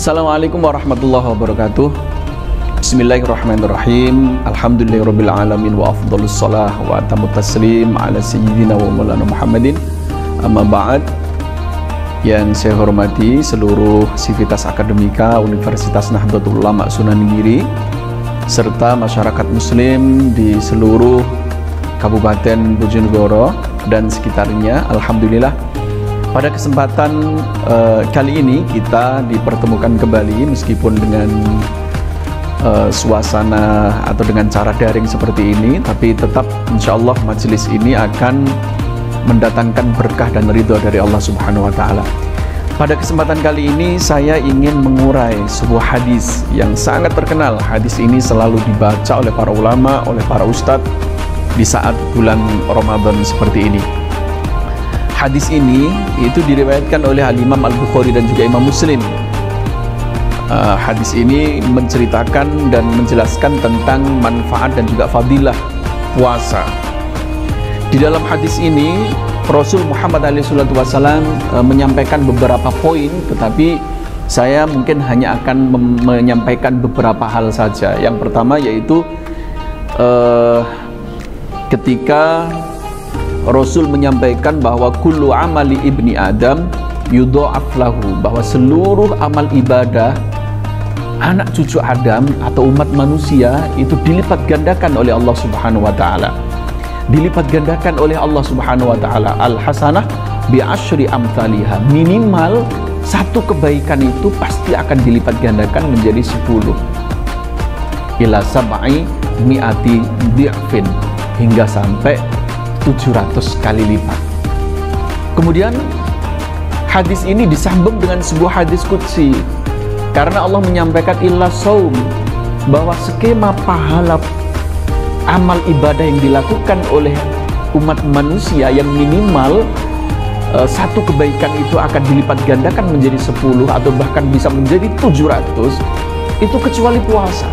Assalamualaikum warahmatullahi wabarakatuh. Bismillahirrahmanirrahim. Alhamdulillahirrabbilalamin wa afdhalus salah wa atamut taslim ala sayyidina wa maulana Muhammadin. Amma ba'd. Yang saya hormati seluruh sivitas akademika Universitas Nahdlatul Ulama Sunan Giri serta masyarakat muslim di seluruh Kabupaten Bojonegoro dan sekitarnya. Alhamdulillah, pada kesempatan kali ini kita dipertemukan kembali meskipun dengan suasana atau dengan cara daring seperti ini, tapi tetap insyaallah majelis ini akan mendatangkan berkah dan ridho dari Allah Subhanahu wa Ta'ala. Pada kesempatan kali ini saya ingin mengurai sebuah hadis yang sangat terkenal. Hadis ini selalu dibaca oleh para ulama, oleh para ustadz di saat bulan Ramadan seperti ini. Hadis ini itu diriwayatkan oleh Al-Imam Al-Bukhari dan juga Imam Muslim. Hadis ini menceritakan dan menjelaskan tentang manfaat dan juga fadilah puasa. Di dalam hadis ini Rasul Muhammad SAW menyampaikan beberapa poin, tetapi saya mungkin hanya akan menyampaikan beberapa hal saja. Yang pertama yaitu ketika Rasul menyampaikan bahwa kullu amali ibni Adam yudha'af lahu, bahwa seluruh amal ibadah anak cucu Adam atau umat manusia itu dilipat gandakan oleh Allah Subhanahu wa Ta'ala. Dilipat gandakan oleh Allah Subhanahu wa Ta'ala. Al-hasanah bi asyri amthaliha. Minimal satu kebaikan itu pasti akan dilipat gandakan menjadi 10 ila sab'i mi'ati dhi'fin, hingga sampai 700 kali lipat. Kemudian hadis ini disambung dengan sebuah hadis qudsi, karena Allah menyampaikan illa saum, bahwa skema pahala amal ibadah yang dilakukan oleh umat manusia yang minimal satu kebaikan itu akan dilipat gandakan menjadi 10 atau bahkan bisa menjadi 700, itu kecuali puasa.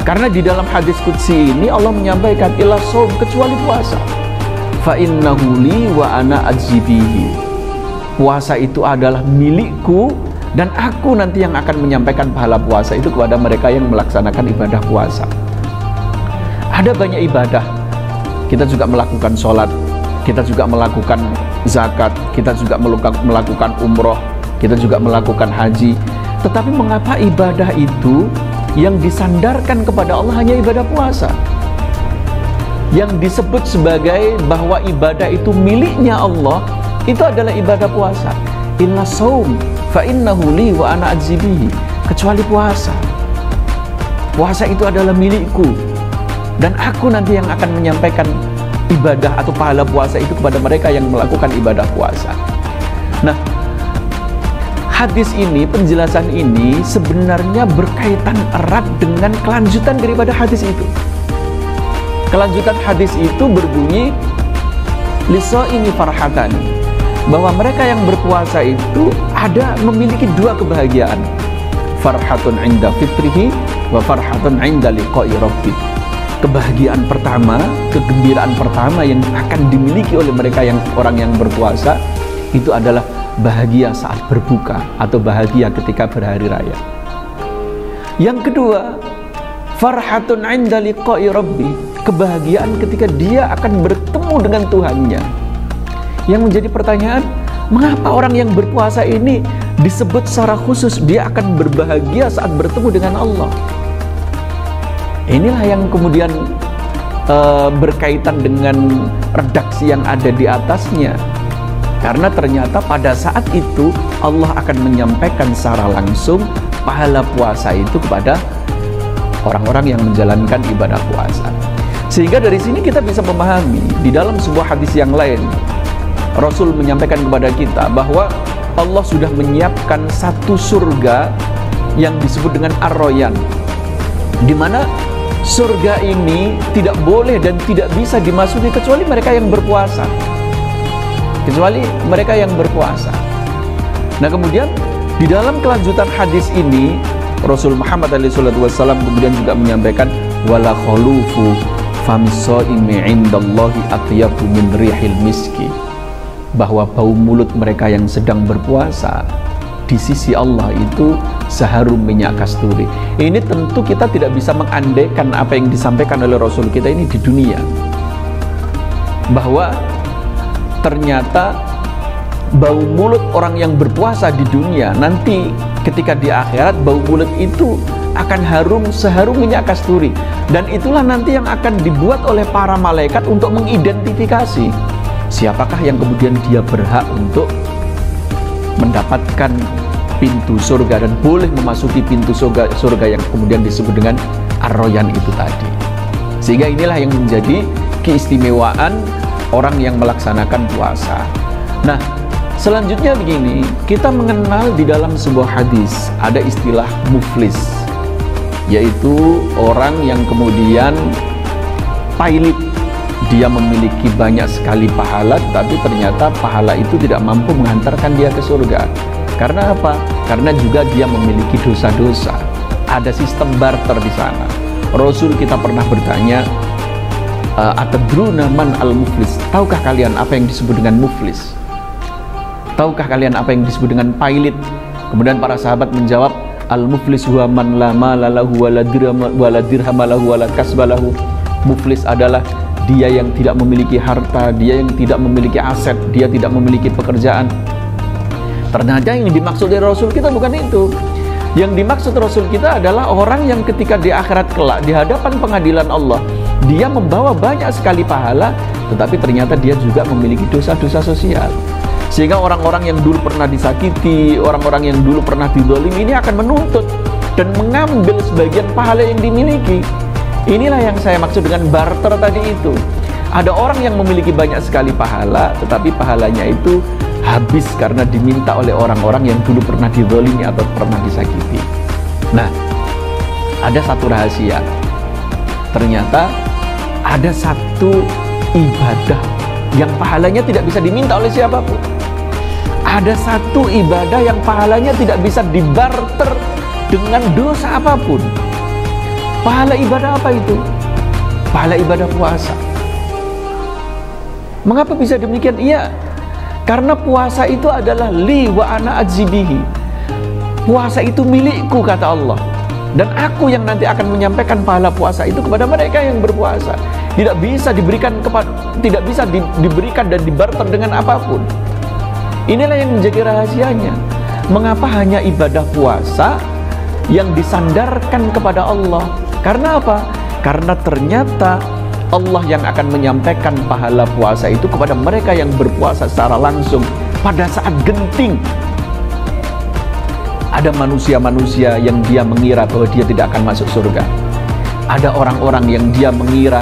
Karena di dalam hadis qudsi ini Allah menyampaikan illa saum, kecuali puasa. Fa innahu li wa ana ajzibihi. Puasa itu adalah milikku dan aku nanti yang akan menyampaikan pahala puasa itu kepada mereka yang melaksanakan ibadah puasa. Ada banyak ibadah. Kita juga melakukan sholat, kita juga melakukan zakat, kita juga melakukan umroh, kita juga melakukan haji. Tetapi mengapa ibadah itu yang disandarkan kepada Allah hanya ibadah puasa? Yang disebut sebagai bahwa ibadah itu miliknya Allah, itu adalah ibadah puasa. Illa saum fa innahu li wa ana ajzibihi, kecuali puasa. Puasa itu adalah milikku dan aku nanti yang akan menyampaikan ibadah atau pahala puasa itu kepada mereka yang melakukan ibadah puasa. Nah, hadis ini, penjelasan ini sebenarnya berkaitan erat dengan kelanjutan daripada hadis itu. Kelanjutan hadis itu berbunyi lisa'imi farhatani, bahwa mereka yang berpuasa itu memiliki dua kebahagiaan, farhatun inda fitrihi wa farhatun inda liqa'i rabbih. Kebahagiaan pertama, kegembiraan pertama yang akan dimiliki oleh mereka orang yang berpuasa itu adalah bahagia saat berbuka atau bahagia ketika berhari raya. Yang kedua, farhatun inda liqa'i rabbih, kebahagiaan ketika dia akan bertemu dengan Tuhannya. Yang menjadi pertanyaan, mengapa orang yang berpuasa ini disebut secara khusus dia akan berbahagia saat bertemu dengan Allah? Inilah yang kemudian berkaitan dengan redaksi yang ada di atasnya. Karena ternyata pada saat itu Allah akan menyampaikan secara langsung pahala puasa itu kepada orang-orang yang menjalankan ibadah puasa. Sehingga dari sini kita bisa memahami di dalam sebuah hadis yang lain, Rasul menyampaikan kepada kita bahwa Allah sudah menyiapkan satu surga yang disebut dengan Ar-Rayyan, di mana surga ini tidak boleh dan tidak bisa dimasuki kecuali mereka yang berpuasa. Kecuali mereka yang berpuasa. Nah, kemudian di dalam kelanjutan hadis ini Rasul Muhammad SAW kemudian juga menyampaikan wala khulufu famisoimi indallahi atyabu min rihil miski, bahwa bau mulut mereka yang sedang berpuasa di sisi Allah itu seharum minyak kasturi. Ini tentu kita tidak bisa mengandaikan apa yang disampaikan oleh Rasul kita ini di dunia, bahwa ternyata bau mulut orang yang berpuasa di dunia nanti ketika di akhirat bau mulut itu akan harum seharum minyak kasturi, dan itulah nanti yang akan dibuat oleh para malaikat untuk mengidentifikasi siapakah yang kemudian dia berhak untuk mendapatkan pintu surga dan boleh memasuki pintu surga yang kemudian disebut dengan Ar-Rayyan itu tadi. Sehingga inilah yang menjadi keistimewaan orang yang melaksanakan puasa. Nah, selanjutnya begini, kita mengenal di dalam sebuah hadis ada istilah muflis, yaitu orang yang kemudian pailit, dia memiliki banyak sekali pahala, tapi ternyata pahala itu tidak mampu menghantarkan dia ke surga. Karena apa? Karena juga dia memiliki dosa-dosa. Ada sistem barter di sana. Rasul kita pernah bertanya, atadruna man al-muflis? Tahukah kalian apa yang disebut dengan muflis? Tahukah kalian apa yang disebut dengan pailit? Kemudian para sahabat menjawab, al-muflis huwa man la mala lahu wala dirham lahu wala kasba lahu. Muflis adalah dia yang tidak memiliki harta, dia yang tidak memiliki aset, dia tidak memiliki pekerjaan. Ternyata yang dimaksud dari Rasul kita bukan itu. Yang dimaksud Rasul kita adalah orang yang ketika di akhirat kelak, di hadapan pengadilan Allah, dia membawa banyak sekali pahala, tetapi ternyata dia juga memiliki dosa-dosa sosial. Sehingga orang-orang yang dulu pernah disakiti, orang-orang yang dulu pernah dizalimi ini akan menuntut dan mengambil sebagian pahala yang dimiliki. Inilah yang saya maksud dengan barter tadi itu. Ada orang yang memiliki banyak sekali pahala, tetapi pahalanya itu habis karena diminta oleh orang-orang yang dulu pernah dizalimi atau pernah disakiti. Nah, ada satu rahasia. Ternyata ada satu ibadah yang pahalanya tidak bisa diminta oleh siapapun. Ada satu ibadah yang pahalanya tidak bisa dibarter dengan dosa apapun. Pahala ibadah apa itu? Pahala ibadah puasa. Mengapa bisa demikian? Iya, karena puasa itu adalah li wa ana adzibihi. Puasa itu milikku, kata Allah, dan aku yang nanti akan menyampaikan pahala puasa itu kepada mereka yang berpuasa. Tidak bisa diberikan diberikan dan dibarter dengan apapun. Inilah yang menjadi rahasianya. Mengapa hanya ibadah puasa yang disandarkan kepada Allah? Karena apa? Karena ternyata Allah yang akan menyampaikan pahala puasa itu kepada mereka yang berpuasa secara langsung pada saat genting. Ada manusia-manusia yang dia mengira bahwa dia tidak akan masuk surga. Ada orang-orang yang dia mengira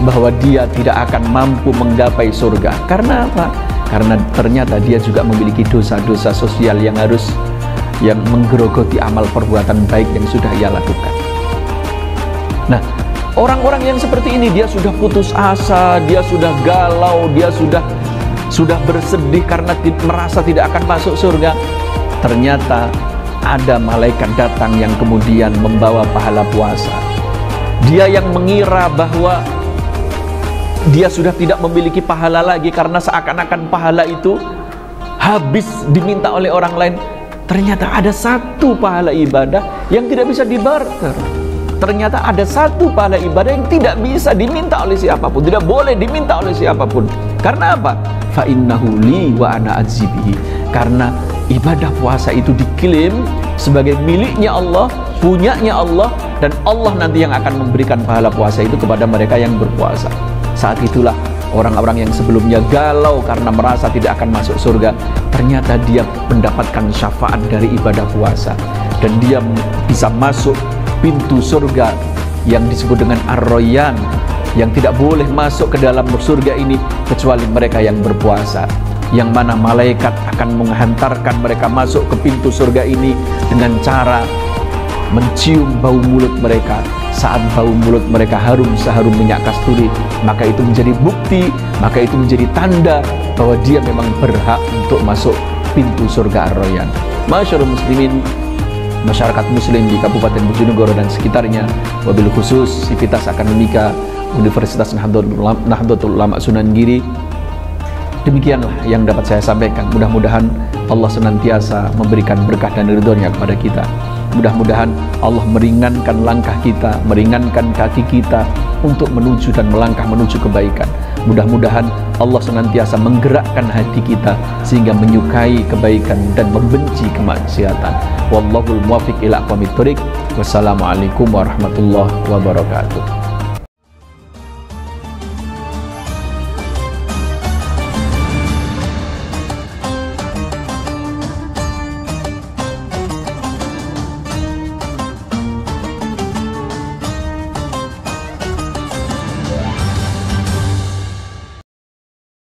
bahwa dia tidak akan mampu menggapai surga. Karena apa? Karena ternyata dia juga memiliki dosa-dosa sosial yang menggerogoti amal perbuatan baik yang sudah ia lakukan. Nah, orang-orang yang seperti ini, dia sudah putus asa, dia sudah galau, dia sudah bersedih karena merasa tidak akan masuk surga. Ternyata ada malaikat datang yang kemudian membawa pahala puasa. Dia yang mengira bahwa dia sudah tidak memiliki pahala lagi karena seakan-akan pahala itu habis diminta oleh orang lain. Ternyata ada satu pahala ibadah yang tidak bisa dibarter. Ternyata ada satu pahala ibadah yang tidak bisa diminta oleh siapapun, tidak boleh diminta oleh siapapun. Karena apa? Fa innahu li wa ana adzibihi. Karena ibadah puasa itu diklaim sebagai miliknya Allah, punyanya Allah, dan Allah nanti yang akan memberikan pahala puasa itu kepada mereka yang berpuasa. Saat itulah orang-orang yang sebelumnya galau karena merasa tidak akan masuk surga, ternyata dia mendapatkan syafaat dari ibadah puasa, dan dia bisa masuk pintu surga yang disebut dengan Ar-Rayyan, yang tidak boleh masuk ke dalam surga ini kecuali mereka yang berpuasa, yang mana malaikat akan menghantarkan mereka masuk ke pintu surga ini dengan cara mencium bau mulut mereka. Saat bau mulut mereka harum seharum minyak kasturi, maka itu menjadi bukti, maka itu menjadi tanda bahwa dia memang berhak untuk masuk pintu surga Ar-Rayyan. Masyaallah muslimin, masyarakat muslim di Kabupaten Bojonegoro dan sekitarnya, wabil khusus Sivitas Akademika Universitas Nahdlatul Ulama Sunan Giri, Demikianlah yang dapat saya sampaikan. Mudah-mudahan Allah senantiasa memberikan berkah dan ridhonya kepada kita. Mudah-mudahan Allah meringankan langkah kita, meringankan kaki kita untuk menuju dan melangkah menuju kebaikan. Mudah-mudahan Allah senantiasa menggerakkan hati kita sehingga menyukai kebaikan dan membenci kemaksiatan. Wallahul muwaffiq ila aqwamit thoriq. Wassalamualaikum warahmatullahi wabarakatuh.